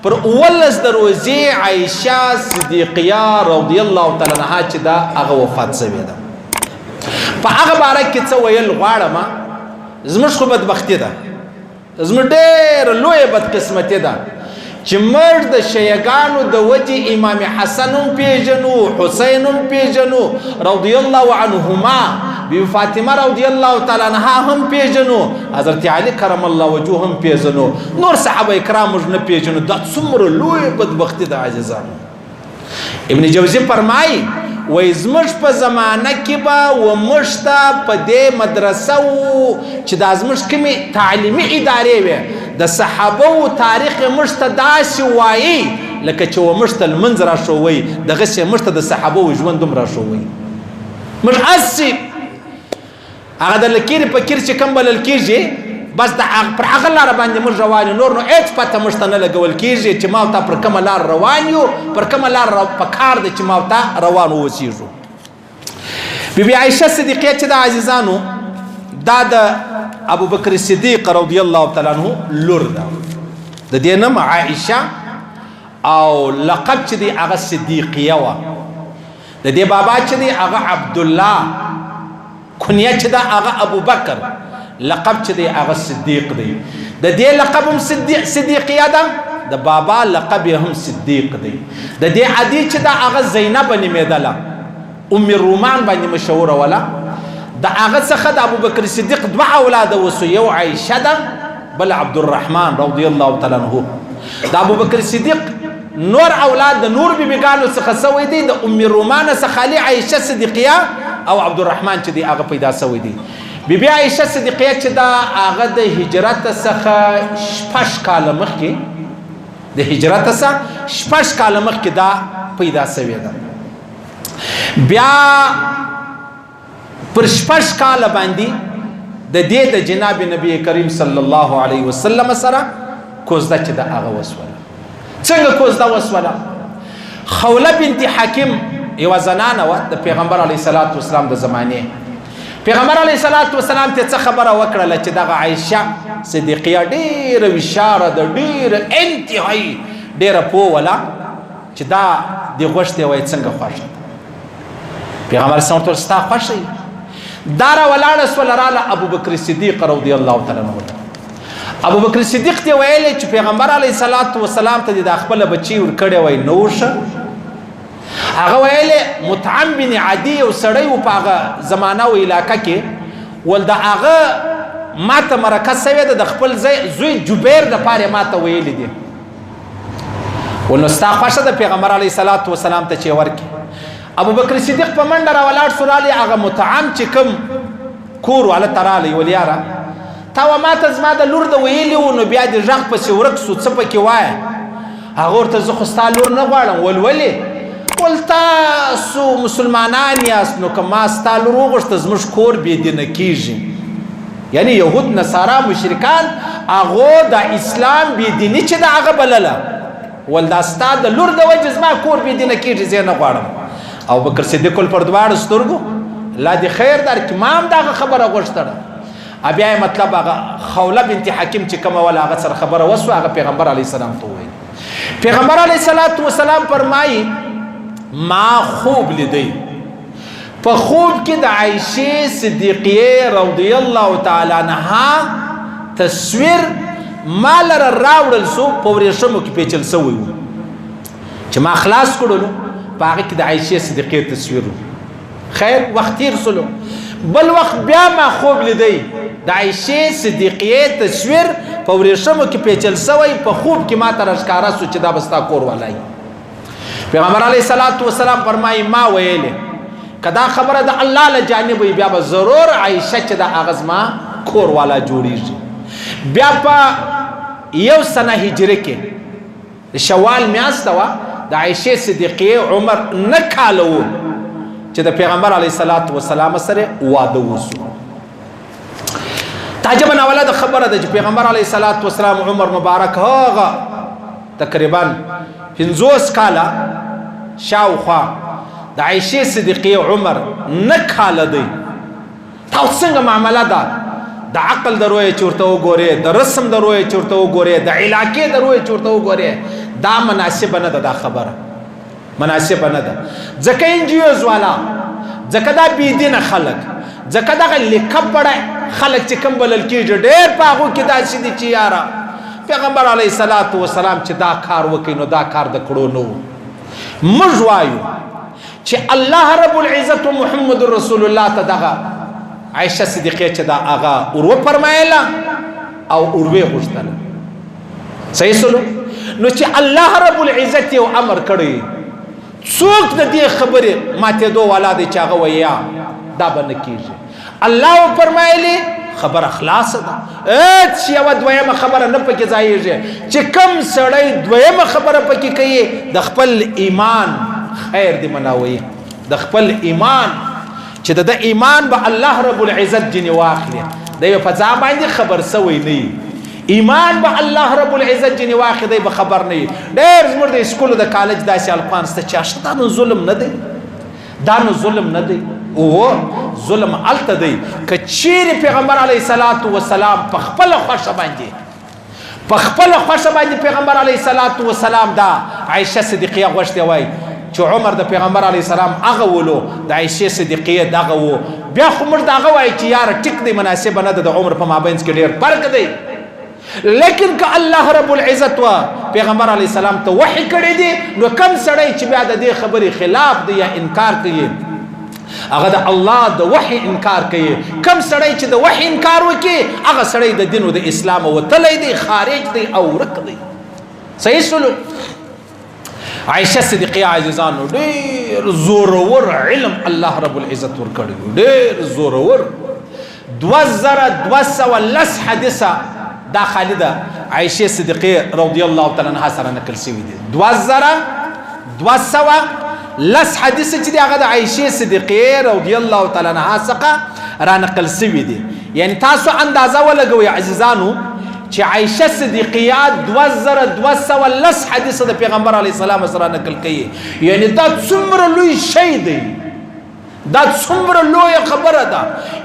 پر 19 د روزې عائشه صدیقیه رضی الله تعالی عنها چې دا هغه وفات شوې ده. په هغه باره کې څه ویل غواړم. زموږ خو بدبختي ده، زموږ ډېره لویه بدقسمتي ده چې موږ د شیعګانو د وجې امام حسن هم پېژنو، حسین هم پېژنو رضی الله عنهما، بی فاطمه رضی الله تعالی عنها هم پېژنو، حضرت علی کرم الله وجهه هم پېژنو، نور صحابه کرام موږ نه پېژنو. دا څومره لویه بدبختي ده عزیزانو. ابن جوزی فرمایي وای زموږ په زمانه کې به و موږ ته په دې مدرسه و چې دا زموږ کومې تعلیمي ادارې وې د صحابو تاریخ موږ ته داسې وایي لکه چې و موږ ته لمونځ راښووی، دغسې موږ ته د صحابو ژوند هم راښووی. موږ هسې هغه د لکیرې په کیر چې کوم بلل کېږي بس پر هغه لاره باندې موږ روان یو، نور نو هېڅ پته موږ ته نه لګول کېږي چې ما او تا پر کومه لار روان یو، پر کومه لار په کار ده چې ما او تا روان واوسېږو. بیبي عایشه صدیقیه چې د عزیزانو دا د ابوبکر صدیق رضی الله تعالی عنه لور ده، د دې نوم عایشه او لقب چې دی هغه صدیقیه وه. د دې بابا چې دی هغه عبدالله، کنیه چې ده هغه ابوبکر، لقب چې دی هغه صدیق دی. د دې لقب هم صدیقیه ده، د بابا لقب هم صدیق دی. د دې عدی چې ده هغه زینب نومېدله، ام رومان باندې مشهوره وله. د هغه څخه د ابوبکر صدیق 2 اولاده وسو، یو عایشه ده بل عبدالرحمن رضی الله تعالی عنه. د ابوبکر صدیق نور اولاد د نور بیبیګانو څخه سوی دی، د ام رومان څخه خالي عایشه صدیقیه او عبدالرحمن چې دی هغه پیدا سوی دی. بیبي عایشه صدیقیه چې دا هغه د هجرت څخه 6 کاله مخکې، د هجرت څخه 6 کاله مخکې دا پیدا سوې ده. بیا پر 6 کاله باندې د دې د جناب نبی کریم صلی الله علیه وسلم سره کوزده چې دا هغه وسوله. څنګه کوزده وسوله؟ خوله بنت حکیم یوه زنانه وه د پیغمبر علیه الصلاة والسلام د زمانې. پیغمبر علیه الصلاة والسلام ته څه خبره وکړله چې دغه عایشه صدیقیه ډېره وشاره ده، ډېره انتهایي ډېره پوه وله چې دا دې غوښتې وایي څنګه خوښه ده. پیغمبر صلی الله علیه وسلم ستا خوښه یي؟ دا راولاړه سوله راله ابوبکر صدیق رضی الله تعالی عنه. ابوبکر صدیق ته ویلې چې پیغمبر علیه الصلاة والسلام ته دې د خپله بچي ورکړی وای نه وشه. هغه ویلې مطعم بن عدي یو سړی و په هغه زمانه او علاقه کې، ول د هغه ماته مرکه سوې ده، د خپل زوی جبیر دپاره ماته ویلې دي. ول نو ستا خوښه ده پیغمبر علیه الصلاة والسلام ته چې ورکړي. ابوبکر صدیق په منډه راولاړ سو، رالې هغه مطعم چې کوم کور و هلته رالی. ول یاره تا و ماته زما د لور د ویلي و، نو بیا دې غږ پسې ورک سو، څه پکې وایه؟ هغه ورته زه خو ستا لور نه غواړم. ول ولې؟ ول تاسو مسلمانان یاست، نو که ما ستا لور وغوښته زموږ کور بېدینه کېږي. یعنی یهود نصارا مشرکان هغو د اسلام بېدیني چې د هغه بلله، ول دا ستا د لور د وجې زما کور بېدینه کېږي، زه یې نه غواړم. ابوبکر صدیق ول پر دواړو سترګو الله دې خیر درکړي، ما هم دغه خبره غوښتله. بیا یې مطلب هغه خوله بنت حکیم چې کومه وله هغه سره خبره وسوه، هغه پیغمبر علیه السلام ته وویل. پیغمبر علیه الصلاة والسلام فرمایي ما خوب لیدی، په خوب کې د عایشې صدیقیه رضی الله تعالی عنها تصویر ما لره راوړل سو، په ورېښمو کې پیچل سوی و چې ما خلاص کړلو، په هغه کې د عایشې صدیقیه تصویر و. خیر وخت تیر سلو، بل وخت بیا ما خوب لیدی د عایشې صدیقیه تصویر په ورېښمو کې پیچل سوی، په خوب کې ما ته راښکاره سو چې دا به ستا کور والی. پیغمبر علیه الصلاة والسلام فرمایي ما ویلې که دا خبره د الله له جانب وي بیا به ضرور عایشه چې د هغه زما کور والا جوړیږي. بیا په 1 سنه هجري کې د شوال میاشته وه، د عایشې صدیقیه عمر 9 کاله و چې د پیغمبر علیه الصلاة والسلام سره واده وسو. تعجبا اوله د خبره ده چې پیغمبر علیه الصلاة والسلام عمر مبارک هغه تقریبا 50 کاله شاوخوا، د عایشې صدیقیه عمر 9 کاله دی. تاسو څنګه معامله ده؟ د عقل د رویې چې ورته وګورې، د رسم د رویې چې ورته وګورې، د علاقې د رویې چې ورته وګورې، دا مناسب نه ده دا خبره مناسب نه ده ځکه انجیوز والا ځکه دا بېدینه خلک ځکه دغه لیکه پړه خلک چې کوم بلل کېږي ډېر په هغو کې داسې دي چې یاره پیغمبر علیه الصلاة والسلام چې دا کار وکړي نو دا کار د کړو نه و موږ وایو چې الله رب العزت و محمد رسول الله ته دغه عایشه صدیقه چې دا هغه ور وفرمایله او ور ویې غوښتله صحیح سلو نو چې الله رب العزت یو امر کړی څوک د دې خبرې ماتېدو والا دی چې هغه ویا دا به نه کېږي الله وفرمایلي خبره خلاصه ده هېڅ یوه دویمه خبره نه پکې ځایېږي چې کوم سړی دویمه خبره پکې کوي د خپل ایمان خیر دی مناوي د خپل ایمان چې د ایمان به الله رب العزت جنې واخلي د یو په ځا باندې خبر سوی نه ایمان به الله رب العزت جنې واخلي دی به خبر نه ډېر زموږ د سکولو د کالج داسې الفان شته چې دا نو ظلم نه دی دا نو ظلم نه دی او ظلم الته دی که چیرې پیغمبر علیه الصلاة والسلام په خپله خوښه باندې پیغمبر علیه الصلاة والسلام دا عایشه صدیقیه غوښتې وای چې عمر د پیغمبر علیه السلام هغه ولو د عایشې صدیقیه دغه و بیا خو موږ د هغه وایو چې یاره ټیک دی مناسبه نه ده د عمر په مابینځ کې ډېر فرق دی لیکن که الله رب العزت و پیغمبر علیه السلام ته وحی کړی دی نو کم سړی چې بیا د دې خبرې خلاف دی یا انکار کوي هغه د الله د وحی انکار کوي کم سړی چې د وحی انکار وکړي هغه سړی د دین او د اسلام وتلی دی خارج دی او ورک دی صحیح سلوک عایشه صدیقیه عزیزانو ډېر زورور علم الله رب العزت ورکړی ډېر زورور 2210 حدیثه دا خالده عایشه صدیقیه رضی الله تعالی عنها سره نقل شوی دی 2210 حدیث چې هغه د عایشه صدیقیه رضی الله تعالی عنها څخه را نقل شوی دی یعنی تاسو اندازه ولګوئ عزیزانو چې عایشه صدیقیه 2210 حدیث د پیغمبر علیه السلام سره نقل کړي یعنی دا څومره لوی شی دی دا څومره لوی خبره ده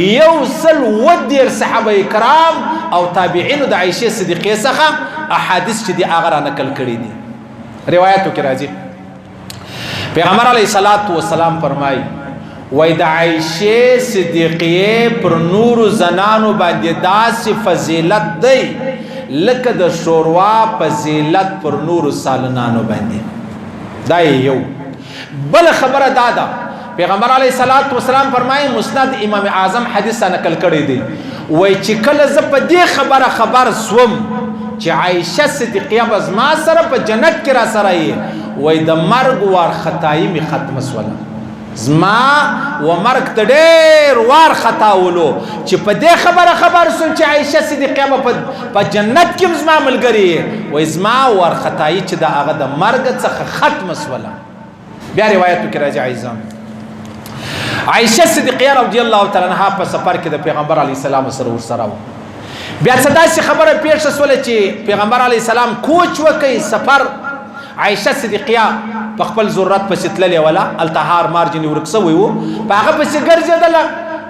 یو سل ودیر صحابه کرام او تابعین د عایشه صدیقیه څخه احادیث چې دی هغه را نقل کړي دي روایتو کې راځي پیغمبر علیه الصلاة والسلام فرمایي وای د عایشه صدیقیه پر نور زنانو باندې داسې فضیلت دی لکه د شوروا فضیلت پر نور سالنانو باندې دا یو بل خبره دا ده پیغمبر علیه الصلاة والسلام فرمایي مسند امام اعظم حدیث نقل کړی دی وای چې کله زه په دې خبر سوم چې عایشه صدیقیه به زما سره په جنت کې را سره یې وای د مرګ وارخطایي مې ختمه سوله زما و مرګ ته ډېر وار خطاولو چې په دې خبر سوم چې عایشه صدیقیه به په جنت کې زما ملګرې وای زما وارخطایي چې د هغه د مرګ څخه ختمه سوله بیا روایتو کې راځي عزیزان عایشه صدیقیه رضی الله تعالی عنها په سفر کې د پیغمبر علیه السلام سره ورسره و بیا څه داسې خبره پیښه سوله چې پیغمبر علیه السلام کوچ وکړي سفر عایشه صدیقیه په خپل ضرورت پسې تللې ولا التهار مارجن ورک سوی وو په هغه پسې ګرځېدله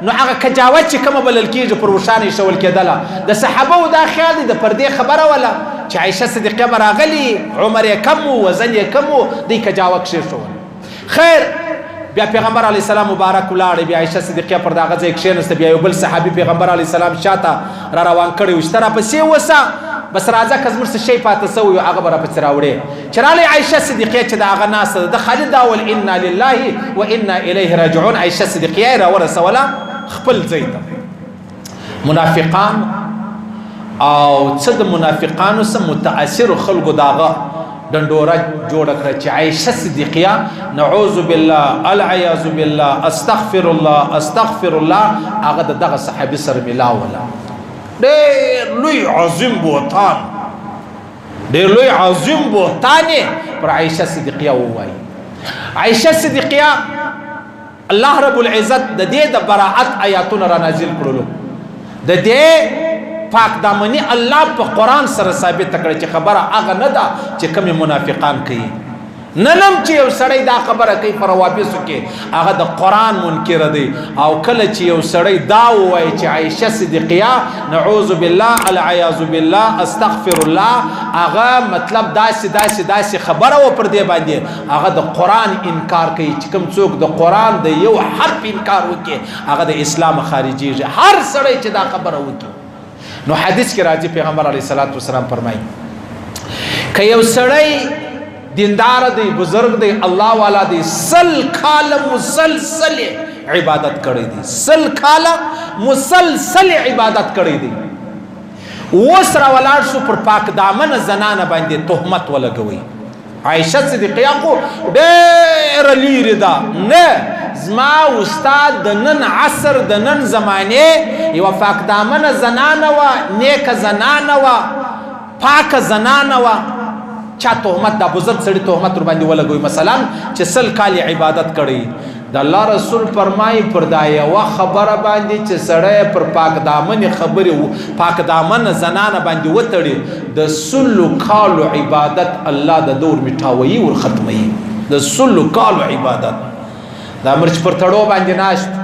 نو هغه کجاوت چې کومه بلل کېږي پر وشانې شول کېدله د صحابه و دا خیال دی د پردې خبره ولا چې عایشه صدیقیه به راغلي عمر یې کم و وزن یې کم و دی کجاوه کښېښول خیر بیا پیغمبر علیه السلام مبارک ولاړ بیا عایشه صدیقیه پر دغه ځای کښېنسته بیا یو بل صحابي پیغمبر علیه السلام شاته را روان کړی و چې ته راپسې وسه بس راځه که زموږ څه شی پاته سوی هغه به راپسې راوړې چې راغلی عایشه صدیقیه چې د هغه ناسته ده د خالد دا ول انا لله و انا الیه راجعون عایشه صدیقیه یې راورسوله خپل ځای ته منافقان او څه د منافقانو څه متاثرو خلکو د هغه ډنډوره جوړه کړه چې عایشه صدیقیه نعوذ بالله العیاذ بالله استغفر الله هغه دغه صحابي سره ملاوله ډېر لوی عظیم بهتان پر عایشه صدیقیه ووایي عایشه صدیقیه الله رب العزت د دې د براءت آیاتونه را نازل کړلو د دې پاک دامنی الله په قرآن سره ثابت کړی چې خبره هغه نه ده چې کوم منافقان کوي ننم چې یو سړی دا خبره کوي په روابطو کې هغه د قرآن منکر دی او کله چې یو سړی دا ووایي چې عایشه صدیقیه نعوذ بالله العیاذ بالله استغفر الله هغه مطلب داسې خبره و پر دې باندې هغه د قرآن انکار کوي چې کوم څوک د قرآن د یو حرف انکار وکړي هغه د اسلام خارجيږي هر سړی چې دا خبره وکړي نو حدیث کې راځي پیغمبر علیه الصلاۃ والسلام فرمایي که یو سړی دیندار دی بزرگ دی الله والا دی سل کال مسلسل عبادت کړی دی سل کال مسلسل عبادت کړی دی وسره ولاړ شو پر پاک دامن زنانه باندې تهمت ولګوي عائشه صدیقه کو ډېر لیری دا نه زما استاد د نن عصر د نن زمانه یو پاک دامن زنانه وا نیک زنانه وا پاک زنانه وا چا تهمت دا بزرگ سړی تهمت ور باندې ولګوي مثلا چې سل کال عبادت کړي د الله رسول فرمایي پر دا یو خبره باندې چې سړی پر پاک دامن خبره پاک دامن زنانه باندې وتړي د سل کال عبادت الله د دور میټاوي ور ختمي د سل کال عبادت دا مرچ پر تړو باندې ناشت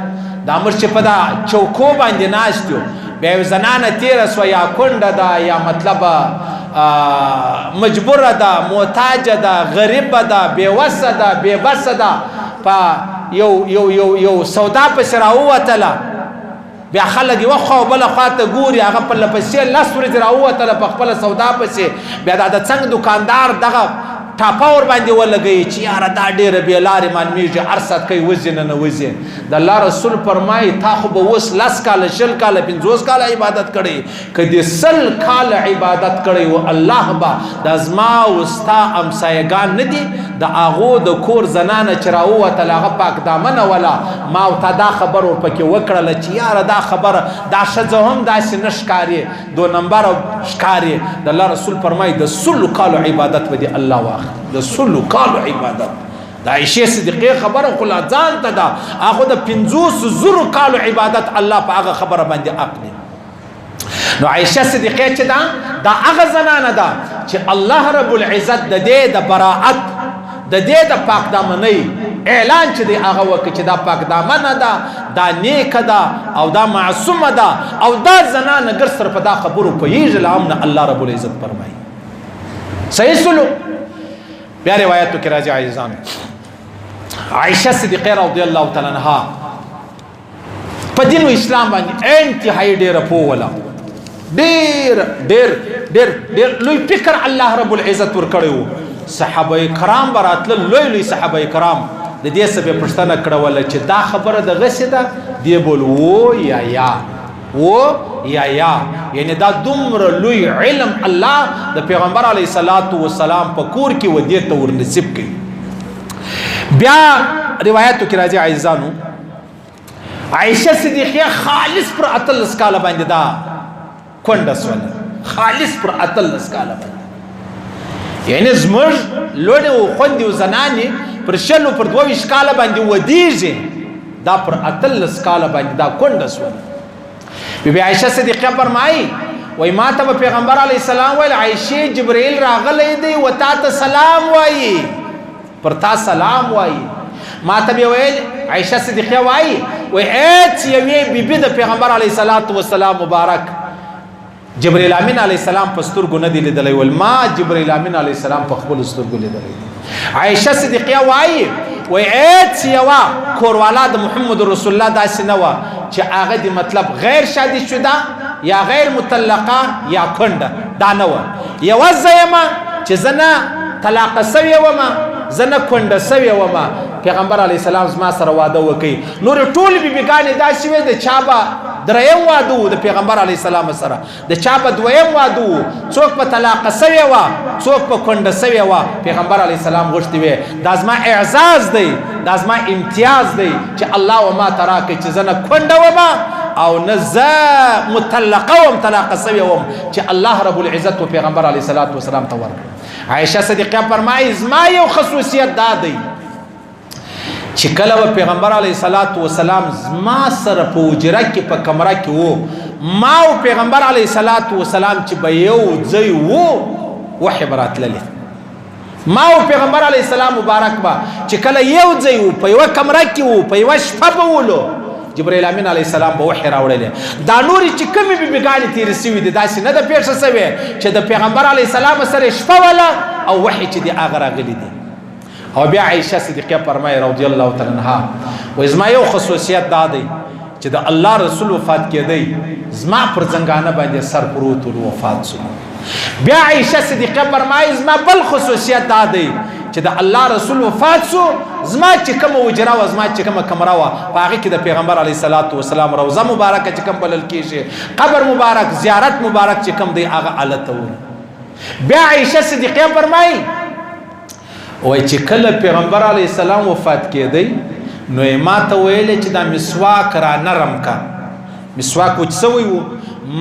دا مرچ په دا چوکو باندې ناشتو بیا زنانه تیر سو یا کونډه دا یا مطلب مجبور ده محتاج ده غریب ده بیوسه ده بیبسه ده په یو سودا پسې راووتله بیا خلک یوه خوا بله خواته ګوري هغه په لپسې لس ورځې راووتله په خپله سودا پسې بیا د څنګ دوکاندار دغه ټاپه ور باندې ولګوي چې یاره دا ډېره بې لارې معلومېږي هر ساعت کوي وځي نه وځي د الله رسول فرمایي تا خو به اوس 10 کاله 20 کاله 50 کاله عبادت کړی که دې 100 کاله عبادت کړی و الله به د زما او ستا امسایګان نه دي د هغو د کور زنانه چې راووتل هغه پاک دامنه وله ما او تا دا خبر ورپکې وکړله چې یاره دا خبره دا ښځه هم داسې نه ښکاري 2 نمبره ښکاري د الله رسول فرمایي د 100 کالو عبادت به دې الله واخلي د 100 کالو عبادت د عائشه صدیقه خبره خو لا ځان ته ده هغه د 500 کالو عبادت الله په هغه خبره باندې اخلي نو عائشه صدیقه چې دا هغه زنانه ده چې الله رب العزت د دې د براءت د دې د پاک دامنۍ اعلان چې دی هغه وکړي چې دا پاک دامنه ده دا نیکه ده او دا معصومه ده او دا زنانه ګر سره په دا خبرو پوهېږي له امنه الله رب العزت فرمایي صحیح سلوک بیا روایتو کې راځي عزیزان عائشه صدیقه رضی الله تعالی عنها په دین اسلام باندې انتهایی ډیره پوهه ډیر لوی فکر الله رب العزت ور کړو صحابه کرام براتله لوی صحابه کرام د دې سبب پښتنه کړول چې دا خبره د غسه ده دی بول و یا یعنی دا دومره لوی علم الله د پیغمبر علیه الصلاۃ والسلام په کور کې ودی ته ور نصیب کړي بیا روایتو کې راځي عزیزانو عائشه صدیقه خالص پر اتل اسکاله باندې دا کونډه سول خالص پر اتل اسکاله باندې یعنی زمر لوړ خوندې او زنانه پر شلو پر 22 کاله باندې ودیږي دا پر اتل اسکاله باندې دا کونډه سول بی عائشه صدیقه فرمایي وای ما ته پیغمبر علی السلام ویل عائشه جبرئیل راغلی دی و تا ته سلام وایي پر تا سلام وایي ما ته ویل عائشه صدیقه وایي و اېت یوې بیبي د پیغمبر علی صلوات و سلام مبارک جبرئیل امین علی السلام په سترګو نه دی لیدلی ول ما جبرئیل امین علی السلام په خپل سترګو لیدلی عائشه صدیقه وایي و اېت یوا کوروالا د محمد رسول الله داسې نه و چې هغه دی مطلب غیر شادي شده یا غیر مطلقه یا کونډه دا نه و یو زما چې زنه طلاق سوی ومه زنه کونډه سوی ومه پیغمبر علی السلام زما سره واده وکي نور ټول بیبیګانې داسې وې د چا به دریم واده د پیغمبر علی السلام سره د چا په دویم واده څوک په طلاق سوی و څوک په کونډه سوی و پیغمبر علی السلام غوښتي وې دا زما اعزاز دی دا زما امتیاز دی چې الله و ما تراکه چې زنه کونډه ومه او نزا مطلقه وم طلاق سوی وم چې الله رب العزت و پیغمبر علی الصلوات والسلام ته ورکړ عائشه صدیقه فرمایي زما یو خصوصیت دا دی چې کله و پیغمبر علیه الصلاۃ والسلام زما سره په حجره کې په کمره کې وو ما او پیغمبر علیه الصلاۃ والسلام چې به یو ځای وو وحی براتللی ما او پیغمبر علی السلام مبارک با چې کله یو ځای وو په یو کمره کې وو په یو شپه به ولو جبرائیل امین علی السلام به وحی راوړل دا نوري چې کمی بیبیګانی تیر سوي دي داسې نه د پیښه سوي چې د پیغمبر علی السلام سره شپه ولا او وحی چې دی هغه راغلی دي او بیا عائشه صدیقه فرمای رضی الله تعالی عنها و ازما یو خصوصیت دا دی چې د الله رسول وفات کېدی زما پر زنګانه باندې سر پروت او وفات شو بیا عائشه صدیقه فرمای زما بل خصوصیت دا دی چې د الله رسول وفات شو زما چې کوم وجرا و زما چې کوم کمره و هغه کې د پیغمبر علی صلوات و سلام روزه مبارکه چې کوم بلل کېږي قبر مبارک زیارت مبارک چې کوم دی هغه حالت و بیا عائشه صدیقه فرمای وای چې کله پیغمبر علی السلام وفات کېدی نو ما ته ویل چې دا مسواک را نرم کا مسواک وڅوي وو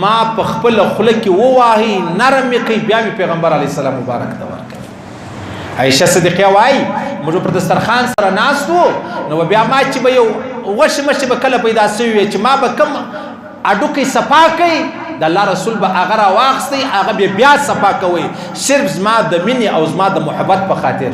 ما په خپل خله کې وواهي نرم کې بیا پیغمبر علی السلام مبارک ته ورکړ عائشه صدیقه وای موږ پر دسترخوان سره ناست وو نو بیا ما چې به یو وش مش به کله پیدا شوی چې ما به کم اډو کې صفا کوي د الله رسول به هغه را واخستي هغه بیا صفا کوي صرف زما د مینې او زما د محبت په خاطر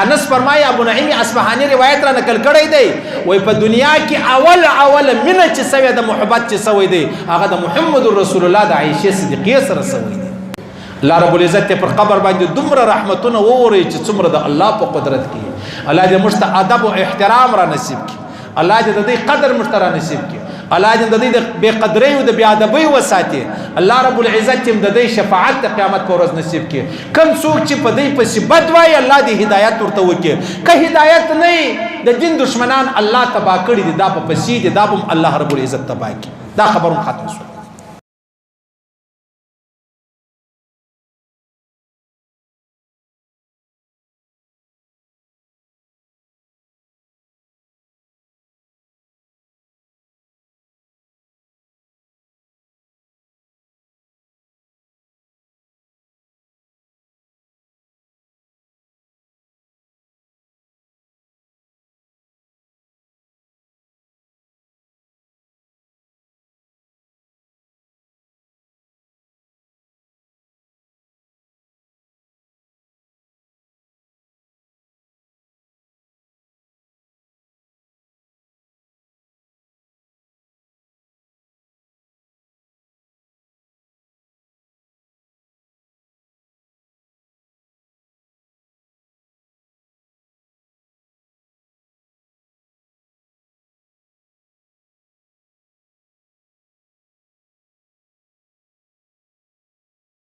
انس فرمایي ابو نعیم اصفهاني روایت را نقل کړی دی وای په دنیا کې اول مینه چې سوي د محبت چې سوي دی هغه د محمد رسول الله د عائشه صدیقه سره سوي دی الله رب العزت پر قبر باندې دومره رحمتونه ووري چې څومره د الله په قدرت کې الله دې مشت ادب او احترام را نصیب کړي الله دې د قدر مشترا نصیب کړي الله دې د دې بے قدرۍ او د بی ادبۍ وساتي الله رب العزت دې د دې شفاعت د قیامت پر ورځ نصیب کړي کم څوک چې په دې پسې بد وایي الله دې هدایت ورته وکړي که هدایت نه د دین دشمنان الله تبا کړي دي دا په پسې دي دا هم الله رب العزت تبا کړي دا خبرم ختم شو